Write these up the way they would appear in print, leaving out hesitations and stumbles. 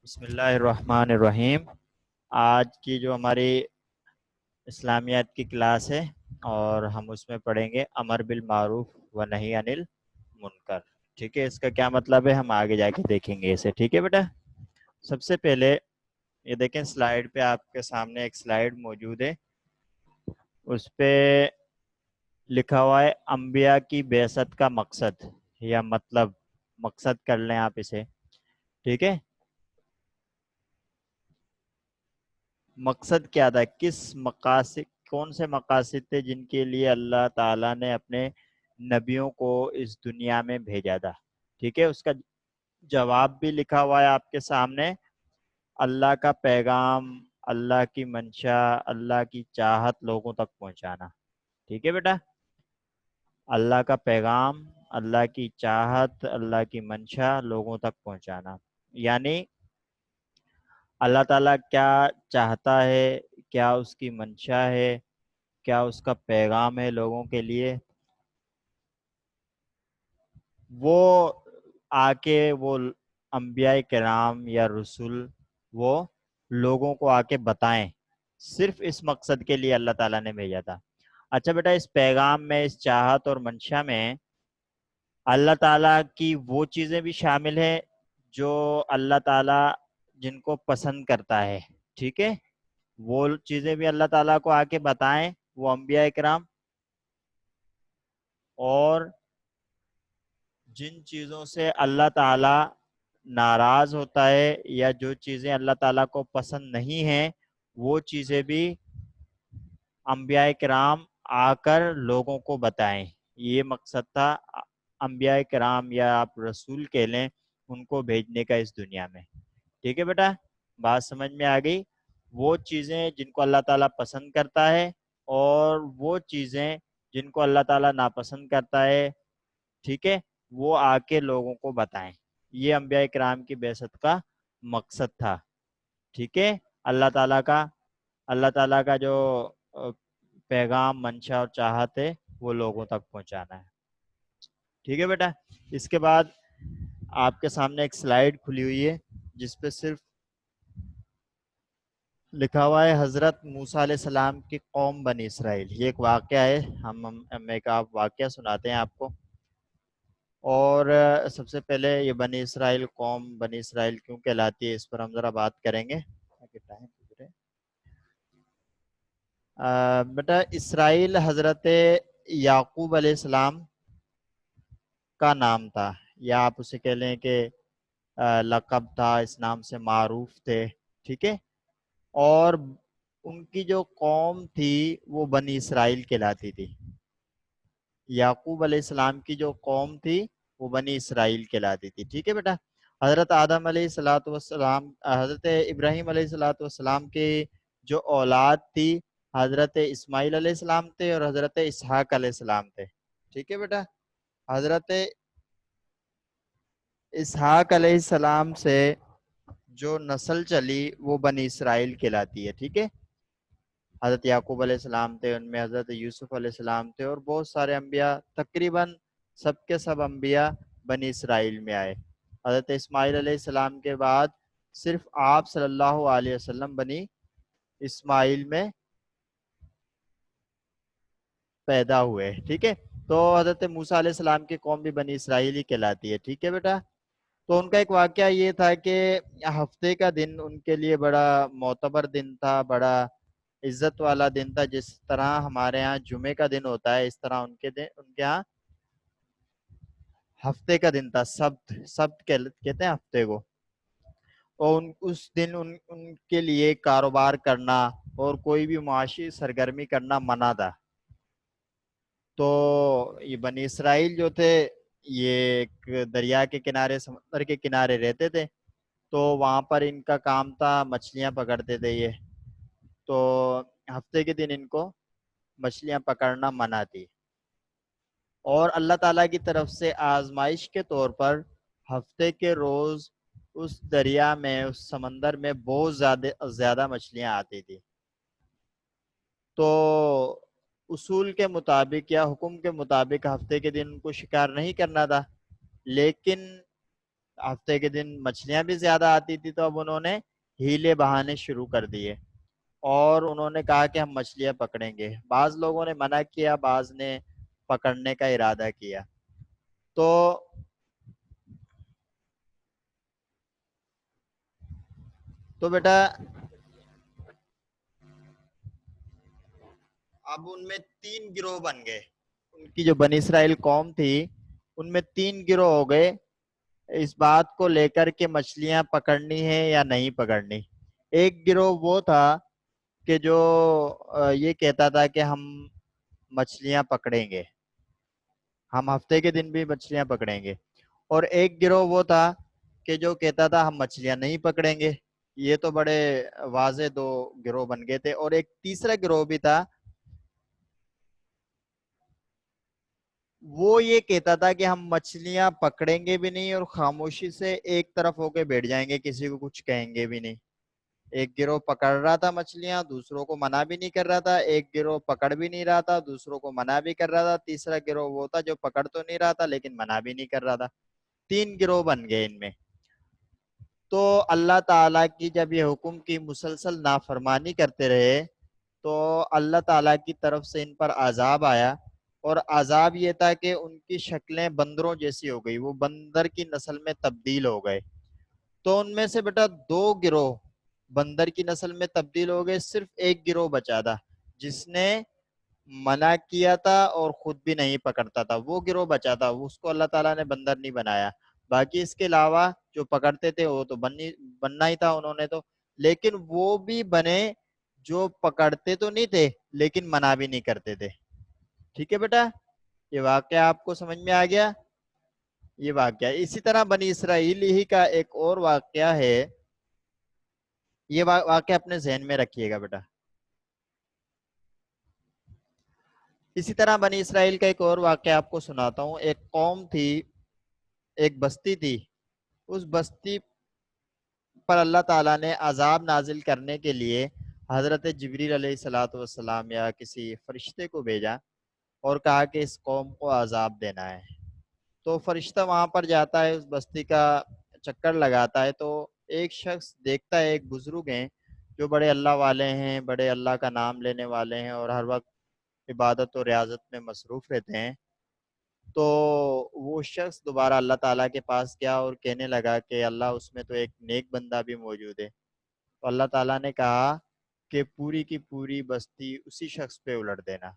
بسم اللہ الرحمن الرحیم۔ آج کی جو ہماری اسلامیات کی کلاس ہے اور ہم اس میں پڑھیں گے امر بالمعروف و نہی عن المنکر۔ ٹھیک ہے، اس کا کیا مطلب ہے ہم آگے جا کے دیکھیں گے اسے۔ ٹھیک ہے بیٹا، سب سے پہلے یہ دیکھیں سلائیڈ پہ، آپ کے سامنے ایک سلائیڈ موجود ہے، اس پہ لکھا ہوا ہے انبیاء کی بعثت کا مقصد یا مطلب، مقصد کر لیں آپ اسے۔ ٹھیک ہے، مقصد کیا تھا، کس مقاصد، کون سے مقاصد تھے جن کے لیے اللہ تعالیٰ نے اپنے نبیوں کو اس دنیا میں بھیجا تھا۔ ٹھیک ہے، اس کا جواب بھی لکھا ہوا ہے آپ کے سامنے۔ اللہ کا پیغام، اللہ کی منشا، اللہ کی چاہت لوگوں تک پہنچانا۔ ٹھیک ہے بیٹا، اللہ کا پیغام، اللہ کی چاہت، اللہ کی منشا لوگوں تک پہنچانا، یعنی اللہ تعالیٰ کیا چاہتا ہے، کیا اس کی منشا ہے، کیا اس کا پیغام ہے لوگوں کے لیے، وہ آ کے وہ انبیاء کرام یا رسول وہ لوگوں کو آ کے بتائیں۔ صرف اس مقصد کے لیے اللہ تعالیٰ نے بھیجا تھا۔ اچھا بیٹا، اس پیغام میں، اس چاہت اور منشا میں اللہ تعالیٰ کی وہ چیزیں بھی شامل ہیں جو اللہ تعالیٰ جن کو پسند کرتا ہے۔ ٹھیک ہے، وہ چیزیں بھی اللہ تعالیٰ کو آ کے بتائیں وہ انبیاء کرام، اور جن چیزوں سے اللہ تعالیٰ ناراض ہوتا ہے یا جو چیزیں اللہ تعالیٰ کو پسند نہیں ہیں وہ چیزیں بھی انبیاء کرام آ کر لوگوں کو بتائیں۔ یہ مقصد تھا انبیاء کرام یا آپ رسول کہہ لیں ان کو بھیجنے کا اس دنیا میں۔ ٹھیک ہے بیٹا، بات سمجھ میں آ گئی؟ وہ چیزیں جن کو اللہ تعالیٰ پسند کرتا ہے اور وہ چیزیں جن کو اللہ تعالیٰ ناپسند کرتا ہے، ٹھیک ہے، وہ آ کے لوگوں کو بتائیں۔ یہ انبیاء کرام کی بعثت کا مقصد تھا۔ ٹھیک ہے، اللہ تعالیٰ کا جو پیغام، منشا اور چاہت ہے وہ لوگوں تک پہنچانا ہے۔ ٹھیک ہے بیٹا، اس کے بعد آپ کے سامنے ایک سلائیڈ کھلی ہوئی ہے جس پہ صرف لکھا ہوا ہے حضرت موسیٰ علیہ السلام کی قوم بنی اسرائیل۔ یہ ایک واقعہ ہے، ہم ایک آپ واقعہ سناتے ہیں آپ کو۔ اور سب سے پہلے یہ بنی اسرائیل قوم بنی اسرائیل کیوں کہلاتی ہے اس پر ہم ذرا بات کریں گے۔ بیٹا، اسرائیل حضرت یعقوب علیہ السلام کا نام تھا، یا آپ اسے کہہ لیں کہ لقب تھا، اس نام سے معروف تھے۔ ٹھیک ہے، اور ان کی جو قوم تھی وہ بنی اسرائیل کہلاتی تھی۔ یعقوب علیہ السلام کی جو قوم تھی وہ بنی اسرائیل کہلاتی تھی۔ ٹھیک ہے بیٹا، حضرت آدم علیہ الصلوۃ والسلام، حضرت ابراہیم علیہ الصلوۃ والسلام کے جو اولاد تھی حضرت اسماعیل علیہ السلام تھے اور حضرت اسحاق علیہ السلام تھے۔ ٹھیک ہے بیٹا، حضرت اسحاق علیہ السلام سے جو نسل چلی وہ بنی اسرائیل کہلاتی ہے۔ ٹھیک ہے، حضرت یعقوب علیہ السلام تھے، ان میں حضرت یوسف علیہ السلام تھے اور بہت سارے انبیاء، تقریباً سب کے سب انبیاء بنی اسرائیل میں آئے۔ حضرت اسماعیل علیہ السلام کے بعد صرف آپ صلی اللہ علیہ وسلم بنی اسماعیل میں پیدا ہوئے۔ ٹھیک ہے، تو حضرت موسیٰ علیہ السلام کی قوم بھی بنی اسرائیل ہی کہلاتی ہے۔ ٹھیک ہے بیٹا، تو ان کا ایک واقعہ یہ تھا کہ ہفتے کا دن ان کے لیے بڑا معتبر دن تھا، بڑا عزت والا دن تھا۔ جس طرح ہمارے ہاں جمعے کا دن ہوتا ہے اس طرح ان کے ہاں ہفتے کا دن تھا۔ سبت کہتے ہیں ہفتے کو، اور اس دن ان کے لیے کاروبار کرنا اور کوئی بھی معاشی سرگرمی کرنا منع تھا۔ تو یہ بنی اسرائیل جو تھے یہ ایک دریا کے کنارے، سمندر کے کنارے رہتے تھے، تو وہاں پر ان کا کام تھا مچھلیاں پکڑتے تھے یہ، تو ہفتے کے دن ان کو مچھلیاں پکڑنا منع تھی، اور اللہ تعالیٰ کی طرف سے آزمائش کے طور پر ہفتے کے روز اس دریا میں، اس سمندر میں بہت زیادہ مچھلیاں آتی تھی۔ تو اصول کے مطابق یا حکم کے مطابق ہفتے کے دن ان کو شکار نہیں کرنا تھا، لیکن ہفتے کے دن مچھلیاں بھی زیادہ آتی تھی تو اب انہوں نے ہیلے بہانے شروع کر دیے اور انہوں نے کہا کہ ہم مچھلیاں پکڑیں گے. بعض لوگوں نے منع کیا, بعض نے پکڑنے کا ارادہ کیا. تو بیٹا اب ان میں 3 گروہ بن گئے. ان کی جو بنی اسرائیل قوم تھی ان میں 3 گروہ ہو گئے اس بات کو لے کر کے مچھلیاں پکڑنی ہے یا نہیں پکڑنی. ایک گروہ وہ تھا کہ جو یہ کہتا تھا کہ ہم مچھلیاں پکڑیں گے, ہم ہفتے کے دن بھی مچھلیاں پکڑیں گے. اور ایک گروہ وہ تھا کہ جو کہتا تھا ہم مچھلیاں نہیں پکڑیں گے. یہ تو بڑے واضح 2 گروہ بن گئے تھے. اور ایک تیسرا گروہ بھی تھا, وہ یہ کہتا تھا کہ ہم مچھلیاں پکڑیں گے بھی نہیں اور خاموشی سے ایک طرف ہو کے بیٹھ جائیں گے, کسی کو کچھ کہیں گے بھی نہیں. ایک گروہ پکڑ رہا تھا مچھلیاں, دوسروں کو منع بھی نہیں کر رہا تھا. ایک گروہ پکڑ بھی نہیں رہا تھا, دوسروں کو منع بھی کر رہا تھا. تیسرا گروہ وہ تھا جو پکڑ تو نہیں رہا تھا لیکن منع بھی نہیں کر رہا تھا. 3 گروہ بن گئے ان میں. تو اللہ تعالیٰ کی جب یہ حکم کی مسلسل نافرمانی کرتے رہے تو اللہ تعالیٰ کی طرف سے ان پر عذاب آیا. اور عذاب یہ تھا کہ ان کی شکلیں بندروں جیسی ہو گئی, وہ بندر کی نسل میں تبدیل ہو گئے. تو ان میں سے بیٹا 2 گروہ بندر کی نسل میں تبدیل ہو گئے. صرف ایک گروہ بچا تھا جس نے منع کیا تھا اور خود بھی نہیں پکڑتا تھا. وہ گروہ بچا تھا, اس کو اللہ تعالیٰ نے بندر نہیں بنایا. باقی اس کے علاوہ جو پکڑتے تھے وہ تو بننا ہی تھا انہوں نے تو, لیکن وہ بھی بنے جو پکڑتے تو نہیں تھے لیکن منع بھی نہیں کرتے تھے. ٹھیک ہے بیٹا, یہ واقعہ آپ کو سمجھ میں آ گیا. یہ واقعہ اسی طرح بنی اسرائیل ہی کا ایک اور واقعہ ہے. یہ واقعہ اپنے ذہن میں رکھیے گا بیٹا. اسی طرح بنی اسرائیل کا ایک اور واقعہ آپ کو سناتا ہوں. ایک قوم تھی, ایک بستی تھی. اس بستی پر اللہ تعالیٰ نے عذاب نازل کرنے کے لیے حضرت جبریل علیہ الصلاۃ والسلام یا کسی فرشتے کو بھیجا اور کہا کہ اس قوم کو عذاب دینا ہے. تو فرشتہ وہاں پر جاتا ہے, اس بستی کا چکر لگاتا ہے. تو ایک شخص دیکھتا ہے, ایک بزرگ ہیں جو بڑے اللہ والے ہیں, بڑے اللہ کا نام لینے والے ہیں اور ہر وقت عبادت و ریاضت میں مصروف رہتے ہیں. تو وہ شخص دوبارہ اللہ تعالیٰ کے پاس گیا اور کہنے لگا کہ اللہ, اس میں تو ایک نیک بندہ بھی موجود ہے. تو اللہ تعالیٰ نے کہا کہ پوری کی پوری بستی اسی شخص پہ الٹ دینا.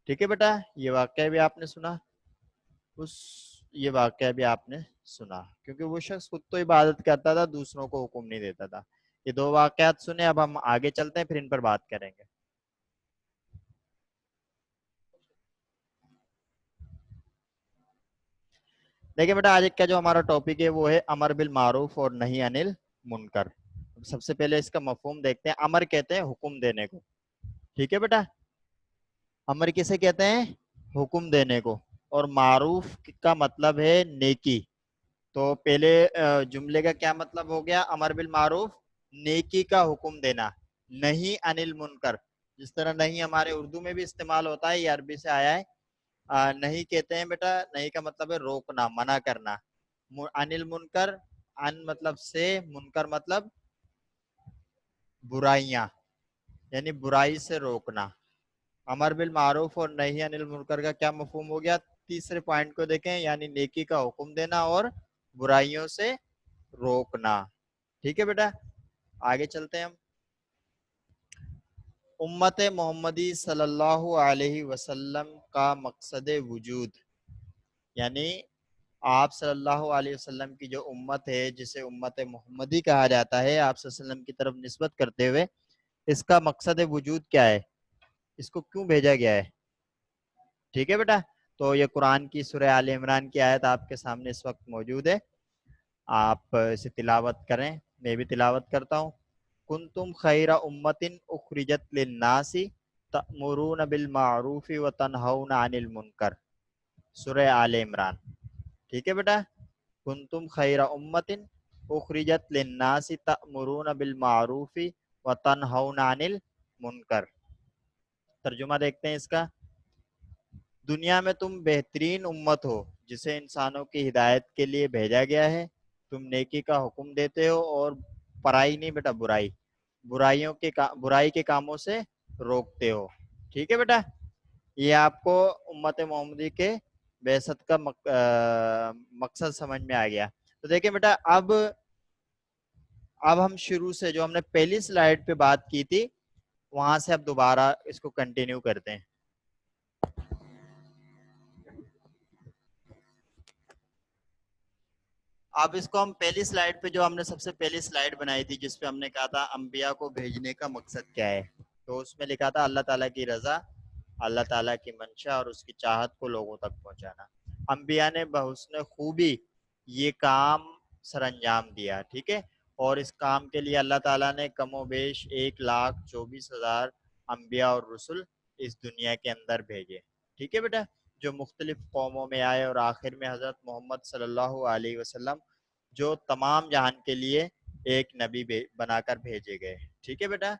ٹھیک ہے بیٹا, یہ واقعہ بھی آپ نے سنا. یہ واقعہ بھی آپ نے سنا کیونکہ وہ شخص خود تو عبادت کرتا تھا, دوسروں کو حکم نہیں دیتا تھا. یہ 2 واقعات سنے. اب ہم آگے چلتے ہیں, پھر ان پر بات کریں گے. دیکھیں بیٹا, آج کا جو ہمارا ٹاپک ہے وہ ہے امر بالمعروف اور نہی عن المنکر. سب سے پہلے اس کا مفہوم دیکھتے ہیں. امر کہتے ہیں حکم دینے کو. ٹھیک ہے بیٹا, امر کسے کہتے ہیں؟ حکم دینے کو. اور معروف کا مطلب ہے نیکی. تو پہلے جملے کا کیا مطلب ہو گیا؟ امر بالمعروف, نیکی کا حکم دینا. نہی عن المنکر, جس طرح نہیں ہمارے اردو میں بھی استعمال ہوتا ہے, یہ عربی سے آیا ہے. نہیں کہتے ہیں بیٹا, نہیں کا مطلب ہے روکنا, منع کرنا. عن المنکر, ان مطلب سے, منکر مطلب برائیاں, یعنی برائی سے روکنا. امر بالمعروف اور نہی عن المنکر کا کیا مفہوم ہو گیا؟ تیسرے پوائنٹ کو دیکھیں, یعنی نیکی کا حکم دینا اور برائیوں سے روکنا. ٹھیک ہے بیٹا, آگے چلتے ہیں ہم. امت محمدی صلی اللہ علیہ وسلم کا مقصد وجود, یعنی آپ صلی اللہ علیہ وسلم کی جو امت ہے, جسے امت محمدی کہا جاتا ہے, آپ صلی اللہ علیہ وسلم کی طرف نسبت کرتے ہوئے, اس کا مقصد وجود کیا ہے؟ اس کو کیوں بھیجا گیا ہے؟ ٹھیک ہے بیٹا, تو یہ قرآن کی سورہ آل عمران کی آیت آپ کے سامنے اس وقت موجود ہے. آپ اسے تلاوت کریں, میں بھی تلاوت کرتا ہوں. کنتم خیر امت اخرجت للناس تأمرون بالمعروف وتنہون عن المنکر, سورہ آل عمران. ٹھیک ہے بیٹا, کنتم خیر امت اخرجت للناس تأمرون بالمعروف وتنہون عن المنکر. ترجمہ دیکھتے ہیں اس کا. دنیا میں تم بہترین امت ہو جسے انسانوں کی ہدایت کے لیے بھیجا گیا ہے. تم نیکی کا حکم دیتے ہو اور برائی نہیں بیٹا، برائی کے کاموں سے روکتے ہو. ٹھیک ہے بیٹا، یہ آپ کو امت محمدی کے بعثت کا مقصد سمجھ میں آ گیا. تو دیکھیں بیٹا، اب ہم شروع سے جو ہم نے پہلی سلائیڈ پہ بات کی تھی وہاں سے اب دوبارہ اس کو کنٹینیو کرتے ہیں. اب اس کو ہم پہلی سلائیڈ پہ جو ہم نے سب سے پہلی سلائیڈ بنائی تھی جس پہ ہم نے کہا تھا انبیاء کو بھیجنے کا مقصد کیا ہے، تو اس میں لکھا تھا اللہ تعالیٰ کی رضا، اللہ تعالیٰ کی منشا اور اس کی چاہت کو لوگوں تک پہنچانا. انبیاء نے بحسن خوبی یہ کام سر انجام دیا. ٹھیک ہے، اور اس کام کے لیے اللہ تعالیٰ نے کم و بیش 1,24,000 انبیاء اور رسول اس دنیا کے اندر بھیجے. ٹھیک ہے بیٹا، جو مختلف قوموں میں آئے اور آخر میں حضرت محمد صلی اللہ علیہ وسلم جو تمام جہان کے لیے ایک نبی بنا کر بھیجے گئے. ٹھیک ہے بیٹا،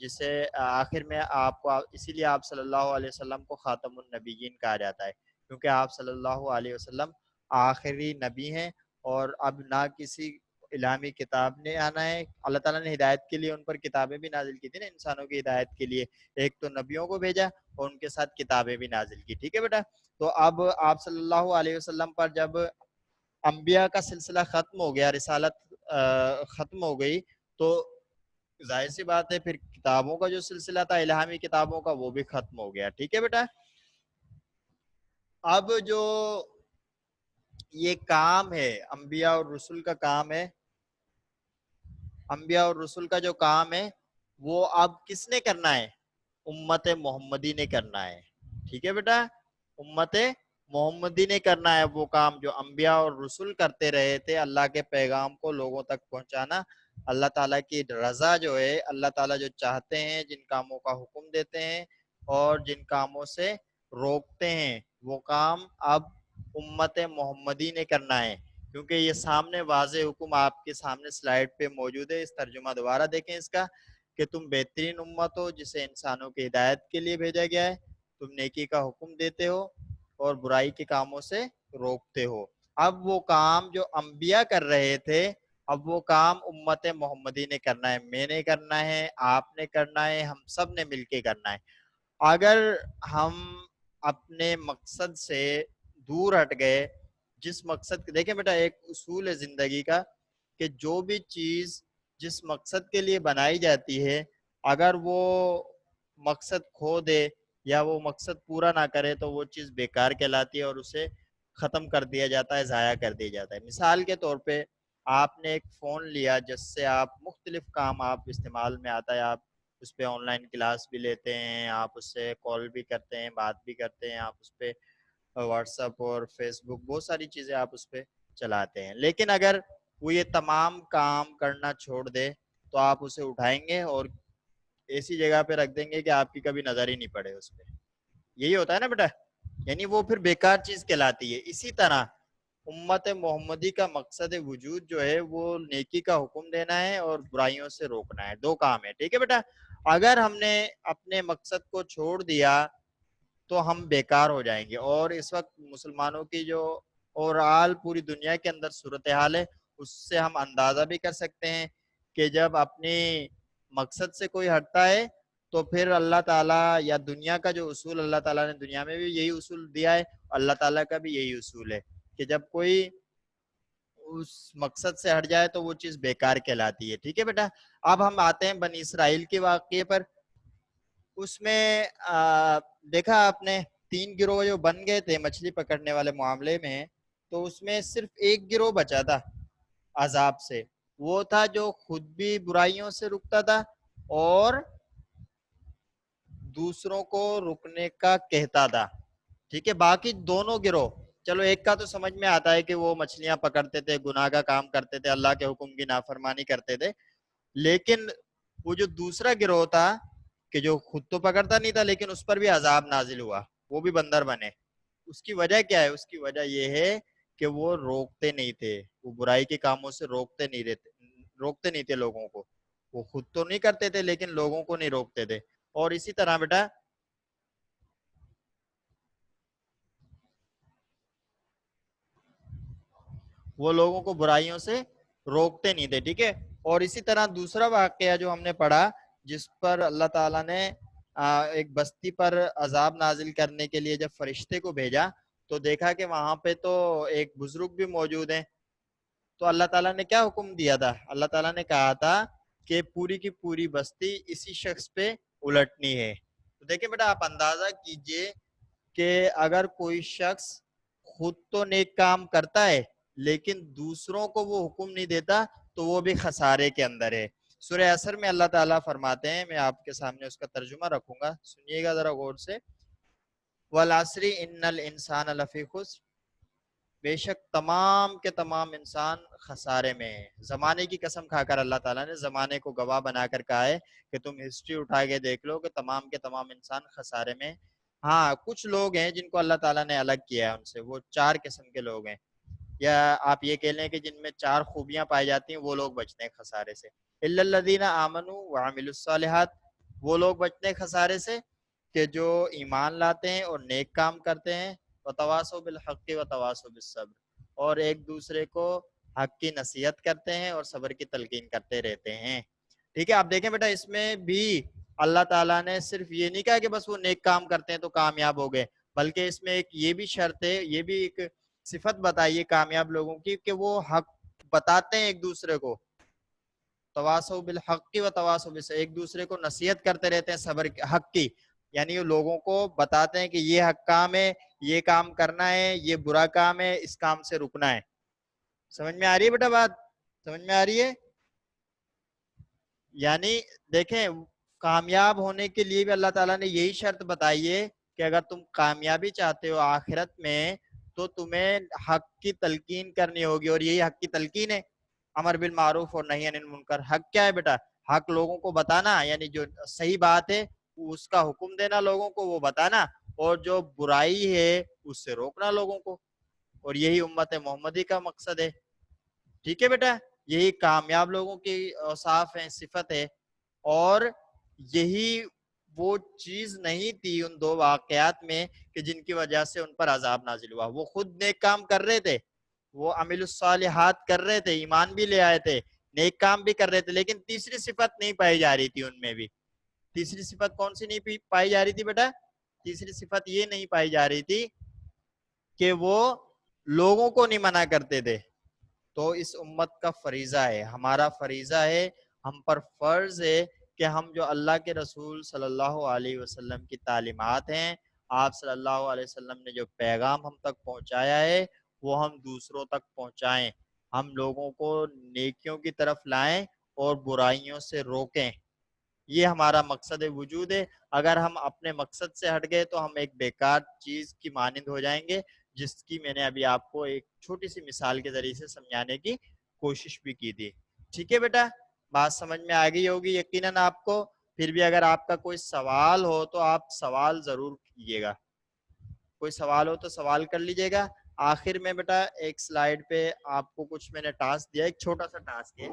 جسے آخر میں آپ کو اسی لیے آپ صلی اللہ علیہ وسلم کو خاتم النبیین کہا جاتا ہے، کیونکہ آپ صلی اللہ علیہ وسلم آخری نبی ہیں اور اب نہ کسی الہامی کتاب نے آنا ہے. اللہ تعالیٰ نے ہدایت کے لیے ان پر کتابیں بھی نازل کی تھی نا، انسانوں کی ہدایت کے لیے ایک تو نبیوں کو بھیجا اور ان کے ساتھ کتابیں بھی نازل کی. ٹھیک ہے بیٹا، تو اب آپ صلی اللہ علیہ وسلم پر جب انبیاء کا سلسلہ ختم ہو گیا، رسالت ختم ہو گئی، تو ظاہر سی بات ہے پھر کتابوں کا جو سلسلہ تھا الہامی کتابوں کا وہ بھی ختم ہو گیا. ٹھیک ہے بیٹا، اب جو یہ کام ہے انبیاء اور رسول کا کام ہے، انبیاء اور رسول کا جو کام ہے وہ اب کس نے کرنا ہے؟ امت محمدی نے کرنا ہے. ٹھیک ہے بیٹا، امت محمدی نے کرنا ہے وہ کام جو انبیاء اور رسول کرتے رہے تھے، اللہ کے پیغام کو لوگوں تک پہنچانا. اللہ تعالیٰ کی رضا جو ہے، اللہ تعالیٰ جو چاہتے ہیں، جن کاموں کا حکم دیتے ہیں اور جن کاموں سے روکتے ہیں، وہ کام اب امت محمدی نے کرنا ہے. کیونکہ یہ سامنے واضح حکم آپ کے سامنے سلائیڈ پہ موجود ہے. اس ترجمہ دوبارہ دیکھیں اس کا، کہ تم بہترین امت ہو جسے انسانوں کی ہدایت کے لیے بھیجا گیا ہے. تم نیکی کا حکم دیتے ہو اور برائی کے کاموں سے روکتے ہو. اب وہ کام جو انبیاء کر رہے تھے، اب وہ کام امت محمدی نے کرنا ہے. میں نے کرنا ہے، آپ نے کرنا ہے، ہم سب نے مل کے کرنا ہے. اگر ہم اپنے مقصد سے دور ہٹ گئے، جس مقصد دیکھیں بیٹا ایک اصول ہے زندگی کا کہ جو بھی چیز جس مقصد کے لیے بنائی جاتی ہے اگر وہ مقصد کھو دے یا وہ مقصد پورا نہ کرے تو وہ چیز بیکار کہلاتی ہے اور اسے ختم کر دیا جاتا ہے، ضائع کر دیا جاتا ہے. مثال کے طور پہ آپ نے ایک فون لیا جس سے آپ مختلف کام آپ استعمال میں آتا ہے، آپ اس پہ آن لائن کلاس بھی لیتے ہیں، آپ اس سے کال بھی کرتے ہیں، بات بھی کرتے ہیں، آپ اس پہ واٹس ایپ اور فیس بک بہت ساری چیزیں آپ اس پہ چلاتے ہیں. لیکن اگر وہ یہ تمام کام کرنا چھوڑ دے تو آپ اسے اٹھائیں گے اور ایسی جگہ پہ رکھ دیں گے کہ آپ کی کبھی نظر ہی نہیں پڑے اس پہ. یہی ہوتا ہے نا بیٹا، یعنی وہ پھر بیکار چیز کہلاتی ہے. اسی طرح امت محمدی کا مقصد وجود جو ہے وہ نیکی کا حکم دینا ہے اور برائیوں سے روکنا ہے. دو کام ہے. ٹھیک ہے بیٹا، اگر ہم نے اپنے مقصد کو چھوڑ دیا تو ہم بیکار ہو جائیں گے. اور اس وقت مسلمانوں کی جو اوورآل پوری دنیا کے اندر صورتحال ہے اس سے ہم اندازہ بھی کر سکتے ہیں کہ جب اپنی مقصد سے کوئی ہٹتا ہے تو پھر اللہ تعالیٰ یا دنیا کا جو اصول اللہ تعالیٰ نے دنیا میں بھی یہی اصول دیا ہے، اللہ تعالیٰ کا بھی یہی اصول ہے کہ جب کوئی اس مقصد سے ہٹ جائے تو وہ چیز بیکار کہلاتی ہے. ٹھیک ہے بیٹا، اب ہم آتے ہیں بنی اسرائیل کے واقعے پر. اس میں دیکھا آپ نے 3 گروہ جو بن گئے تھے مچھلی پکڑنے والے معاملے میں، تو اس میں صرف ایک گروہ بچا تھا عذاب سے. وہ تھا جو خود بھی برائیوں سے رکتا تھا اور دوسروں کو رکنے کا کہتا تھا. ٹھیک ہے، باقی دونوں گروہ، چلو ایک کا تو سمجھ میں آتا ہے کہ وہ مچھلیاں پکڑتے تھے، گناہ کا کام کرتے تھے، اللہ کے حکم کی نافرمانی کرتے تھے. لیکن وہ جو دوسرا گروہ تھا کہ جو خود تو پکڑتا نہیں تھا لیکن اس پر بھی عذاب نازل ہوا، وہ بھی بندر بنے. اس کی وجہ کیا ہے؟ اس کی وجہ یہ ہے کہ وہ روکتے نہیں تھے، وہ برائی کے کاموں سے روکتے نہیں تھے لوگوں کو. وہ خود تو نہیں کرتے تھے لیکن لوگوں کو نہیں روکتے تھے. اور اسی طرح بیٹا وہ لوگوں کو برائیوں سے روکتے نہیں تھے. ٹھیک ہے. اور اسی طرح دوسرا واقعہ جو ہم نے پڑھا جس پر اللہ تعالیٰ نے ایک بستی پر عذاب نازل کرنے کے لیے جب فرشتے کو بھیجا تو دیکھا کہ وہاں پہ تو ایک بزرگ بھی موجود ہیں. تو اللہ تعالیٰ نے کیا حکم دیا تھا؟ اللہ تعالیٰ نے کہا تھا کہ پوری کی پوری بستی اسی شخص پہ الٹنی ہے. تو دیکھیں بیٹا آپ اندازہ کیجئے کہ اگر کوئی شخص خود تو نیک کام کرتا ہے لیکن دوسروں کو وہ حکم نہیں دیتا تو وہ بھی خسارے کے اندر ہے. سورہ عصر میں اللہ تعالیٰ فرماتے ہیں, میں آپ کے سامنے اس کا ترجمہ رکھوں گا, سنیے گا ذرا غور سے. والعصر ان الانسان لفی خسر, بے شک تمام کے تمام انسان خسارے میں ہیں. زمانے کی قسم کھا کر اللہ تعالیٰ نے زمانے کو گواہ بنا کر کہا ہے کہ تم ہسٹری اٹھا کے دیکھ لو کہ تمام کے تمام انسان خسارے میں. ہاں کچھ لوگ ہیں جن کو اللہ تعالیٰ نے الگ کیا ہے ان سے, وہ 4 قسم کے لوگ ہیں, یا آپ یہ کہہ لیں کہ جن میں 4 خوبیاں پائی جاتی ہیں, وہ لوگ بچتے ہیں خسارے سے. الا الذین آمنوا وعملوا الصالحات, وہ لوگ بچتے ہیں خسارے سے کہ جو ایمان لاتے ہیں اور نیک کام کرتے ہیں, وتواصوا بالحق وتواصوا بالصبر, اور ایک دوسرے کو حق کی نصیحت کرتے ہیں اور صبر کی تلقین کرتے رہتے ہیں. ٹھیک ہے. آپ دیکھیں بیٹا اس میں بھی اللہ تعالیٰ نے صرف یہ نہیں کہا کہ بس وہ نیک کام کرتے ہیں تو کامیاب ہو گئے, بلکہ اس میں ایک یہ بھی شرط ہے, یہ بھی ایک صفت بتائیے کامیاب لوگوں کی کہ وہ حق بتاتے ہیں ایک دوسرے کو. تواصوا بالحق وتواصوا بالصبر, ایک دوسرے کو نصیحت کرتے رہتے ہیں صبر حق کی, یعنی وہ لوگوں کو بتاتے ہیں کہ یہ حق کام ہے, یہ کام کرنا ہے, یہ برا کام ہے, اس کام سے رکنا ہے. سمجھ میں آ رہی ہے بیٹا بات؟ سمجھ میں آ رہی ہے؟ یعنی دیکھیں کامیاب ہونے کے لیے بھی اللہ تعالیٰ نے یہی شرط بتائی ہے کہ اگر تم کامیابی چاہتے ہو آخرت میں تو تمہیں حق کی تلقین کرنی ہوگی, اور یہی حق کی تلقین ہے, امر بالمعروف اور نہی عن المنکر. حق کیا ہے بیٹا؟ حق لوگوں کو بتانا, یعنی جو صحیح بات ہے اس کا حکم دینا لوگوں کو, وہ بتانا, اور جو برائی ہے اس سے روکنا لوگوں کو, اور یہی امت محمدی کا مقصد ہے. ٹھیک ہے بیٹا, یہی کامیاب لوگوں کی اوصاف ہیں, صفت ہے. اور یہی وہ چیز نہیں تھی ان 2 واقعات میں کہ جن کی وجہ سے ان پر عذاب نازل ہوا. وہ خود نیک کام کر رہے تھے, وہ عمل الصالحات کر رہے تھے, ایمان بھی لے آئے تھے, نیک کام بھی کر رہے تھے, لیکن تیسری صفت نہیں پائی جا رہی تھی ان میں بھی. تیسری صفت کون سی نہیں پائی جا رہی تھی بیٹا؟ تیسری صفت یہ نہیں پائی جا رہی تھی کہ وہ لوگوں کو نہیں منع کرتے تھے. تو اس امت کا فریضہ ہے, ہمارا فریضہ ہے, ہم پر فرض ہے کہ ہم جو اللہ کے رسول صلی اللہ علیہ وسلم کی تعلیمات ہیں, آپ صلی اللہ علیہ وسلم نے جو پیغام ہم تک پہنچایا ہے وہ ہم دوسروں تک پہنچائیں, ہم لوگوں کو نیکیوں کی طرف لائیں اور برائیوں سے روکیں. یہ ہمارا مقصد وجود ہے. اگر ہم اپنے مقصد سے ہٹ گئے تو ہم ایک بیکار چیز کی مانند ہو جائیں گے, جس کی میں نے ابھی آپ کو ایک چھوٹی سی مثال کے ذریعے سے سمجھانے کی کوشش بھی کی تھی. ٹھیک ہے بیٹا, بات سمجھ میں آ گئی ہوگی یقیناً آپ کو. پھر بھی اگر آپ کا کوئی سوال ہو تو آپ سوال ضرور کیجیے گا, کوئی سوال ہو تو سوال کر لیجیے گا. آخر میں بیٹا ایک سلائیڈ پہ آپ کو کچھ میں نے ٹاسک دیا, ایک چھوٹا سا ٹاسک ہے,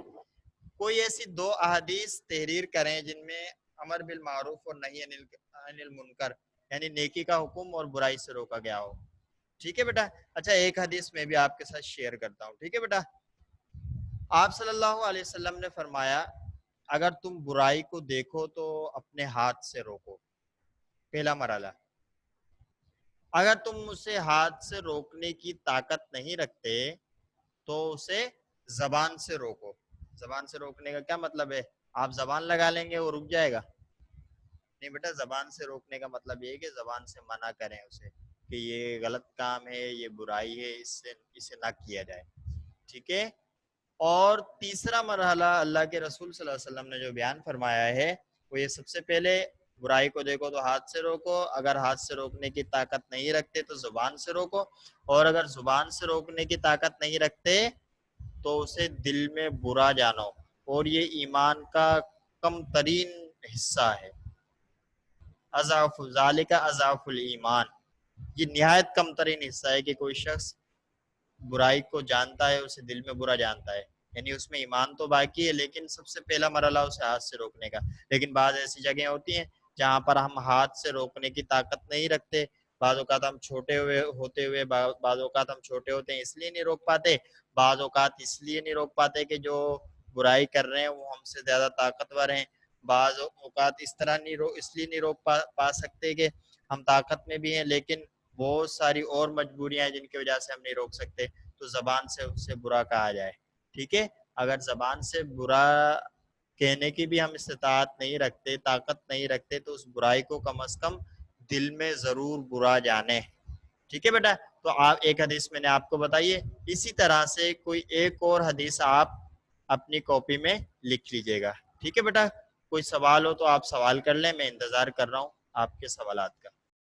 کوئی ایسی 2 احادیث تحریر کریں جن میں امر بالمعروف اور نہی عن المنکر, یعنی نیکی کا حکم اور برائی سے روکا گیا ہو. ٹھیک ہے بیٹا. اچھا ایک حدیث میں بھی آپ کے ساتھ شیئر کرتا ہوں. ٹھیک ہے بیٹا. آپ صلی اللہ علیہ وسلم نے فرمایا اگر تم برائی کو دیکھو تو اپنے ہاتھ سے روکو. پہلا مرحلہ, اگر تم اسے ہاتھ سے روکنے کی طاقت نہیں رکھتے تو اسے زبان سے روکو. زبان سے روکنے کا کیا مطلب ہے؟ آپ زبان لگا لیں گے وہ رک جائے گا؟ نہیں بیٹا, زبان سے روکنے کا مطلب یہ ہے کہ زبان سے منع کریں اسے کہ یہ غلط کام ہے, یہ برائی ہے, اسے نہ کیا جائے. ٹھیک ہے. اور تیسرا مرحلہ اللہ کے رسول صلی اللہ علیہ وسلم نے جو بیان فرمایا ہے وہ یہ, سب سے پہلے برائی کو دیکھو تو ہاتھ سے روکو, اگر ہاتھ سے روکنے کی طاقت نہیں رکھتے تو زبان سے روکو, اور اگر زبان سے روکنے کی طاقت نہیں رکھتے تو اسے دل میں برا جانو, اور یہ ایمان کا کم ترین حصہ ہے. اضعف ذالک اضعف الایمان, یہ نہایت کم ترین حصہ ہے کہ کوئی شخص برائی کو جانتا ہے, اسے دل میں برا جانتا ہے, یعنی اس میں ایمان تو باقی ہے لیکن سب سے پہلا مرحلہ اسے ہاتھ سے روکنے کا. لیکن بعض ایسی جگہیں ہوتی ہیں جہاں پر ہم ہاتھ سے روکنے کی طاقت نہیں رکھتے, بعض اوقات ہم چھوٹے ہوتے بعض اوقات ہم چھوٹے ہوتے ہیں اس لیے نہیں روک پاتے، بعض اوقات اس لیے نہیں روک پاتے کہ جو برائی کر رہے ہیں وہ ہم سے زیادہ طاقتور ہیں، بعض اوقات اس طرح نہیں اس لیے نہیں روک پا سکتے کہ ہم طاقت میں بھی ہیں لیکن بہت ساری اور مجبوریاں ہیں جن کی وجہ سے ہم نہیں روک سکتے، تو زبان سے اس سے برا کہا جائے، ٹھیک ہے۔ اگر زبان سے برا کہنے کی بھی ہم استطاعت نہیں رکھتے، طاقت نہیں رکھتے، تو اس برائی کو کم از کم دل میں ضرور برا جانے، ٹھیک ہے بیٹا۔ تو آپ ایک حدیث میں نے آپ کو بتائیے، اسی طرح سے کوئی ایک اور حدیث آپ اپنی کاپی میں لکھ لیجئے گا، ٹھیک ہے بیٹا۔ کوئی سوال ہو تو آپ سوال کر لیں، میں انتظار کر رہا ہوں آپ کے سوالات کا۔